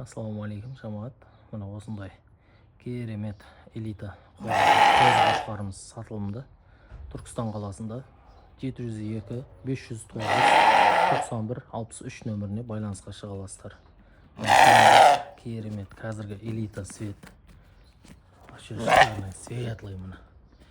Ассалаумағалейкум жамаат. Мына осындай керемет элита қоз-қошқарымыз сатылымда. Түркістан қаласында 702 509 91 63 нөміріне байланысқа шыға аласыздар. Керемет қазіргі элита свет. Светлый мына.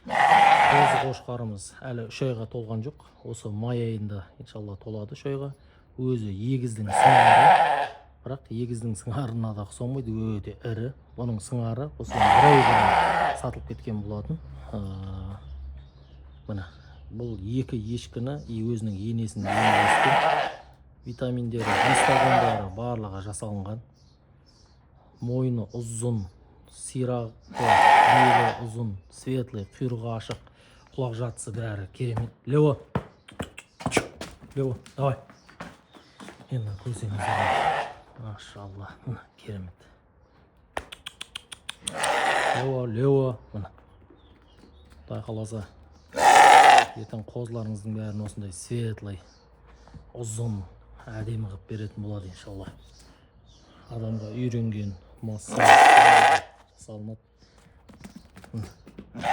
Қоз-қошқарымыз әлі 3 айға толған жоқ. Осы май айында иншалла толады 3 айға. Өзі егіздің сыңары. Бірақ егіздің сыңарына да ұқсамайды, өте ірі. Бұның сыңары осыдан 1 ай бұрын сатылып кеткен болатын. Мына бұл екі ешкіні өзінің енесін емдескен. Витаминдері, гистогондары барлығы жасалынған. Мойны ұзын, сирағы, белі ұзын, светлый, құйрығы ашық, құлақ жатысы бәрі керемет. Лео, давай. Енді көрсеңіздер. Машалла, мына керемет. Лео, мына. Құдай қаласа, ертең қозыларыңыздың бәрін осындай светлый, ұзын, әдемі қылып беретін болады иншалла. Адамға үйренген массаж жасалынады. 3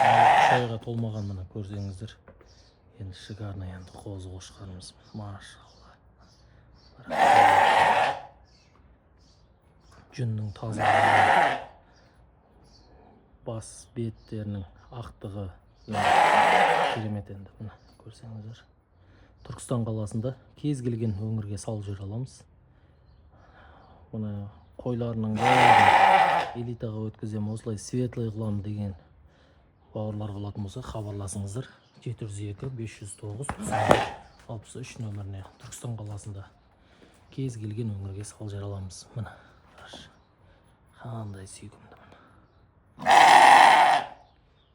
айға толмаған мына көрсеңіздер. Енді шикарный енді қоз-қошқарымыз. Машалла. Жүннің тазалығы, бас беттерінің ақтығы керемет енді. Мына көрсеңіздер. Түркістан қаласында кез келген өңірге салып жүре аламыз. Мына қойларының бәрін элитаға өткіземін, осылай светлый қылам деген бауырлар болатын болса хабарласыңыздар. 702 509 63 нөміріне Түркістан қаласында кез келген өңірге салып жүре аламыз. Мына қандай сүйкімді мына.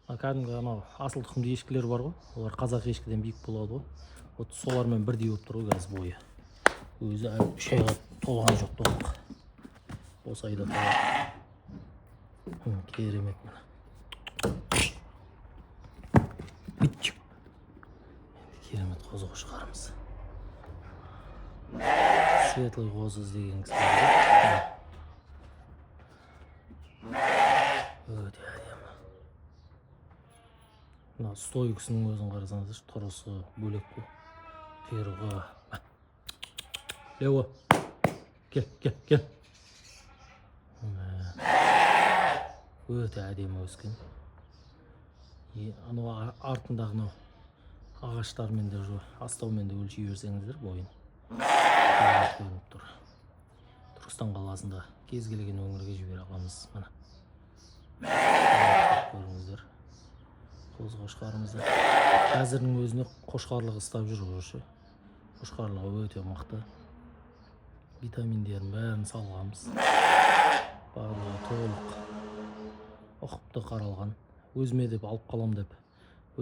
Кәдімгі анау асыл тұқымды ешкілер бар ғой, олар қазақ ешкіден биік болады ғой. Вот солармен бірдей болып тұр ғой қазір бойы. Өзі 3 айға толған жоқ толық. Осы айда толады. Керемет мына. Керемет қоз-қошқарымыз. Светлый қоз іздеген кісілерге. Өте әдемі. Мына стойкісінің өзін қарасаңыздар, тұрысы бөлек қой. Құйрығы. Лео, кел. Өте әдемі өскен. Анау артындағы ағаштармен де астаумен де өлшей берсеңіздер бойын. Көрініп тұр. Түркістан қаласында кез келген өңірге жібере аламыз. Мына. Көріңіздер. Қоз-қошқарымызды. Қазірдің өзіне қошқарлығы ұстап жүр ғой. Қошқарлығы өте мықты. Витаминдерін бәрін салғанбыз. Барлығы толық ұқыпты қаралған. Өзіме деп алып қалам деп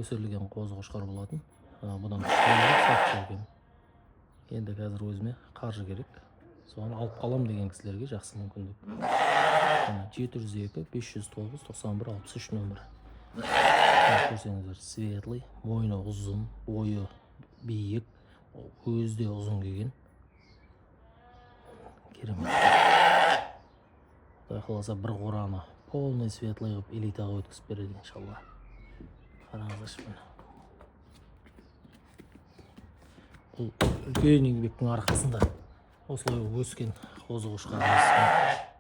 өсірілген қоз-қошқар болатын. Бұдан сатып жүрген. Енді қазір өзіме қаржы керек. Соған алып қалам деген кісілерге жақсы мүмкіндік. 702 509 91 63 нөмірі. Көрсеңіздер, светлый, мойны ұзын, бойы биік, өзі де ұзын келген. Керемет. Құдай қаласа бір қораны полный светлый қылып элитаға өткізіп береді иншалла. Қараңыздаршы мына. Бұл үлкен еңбектің арқасында осылай өскен қоз-қошқарымыз.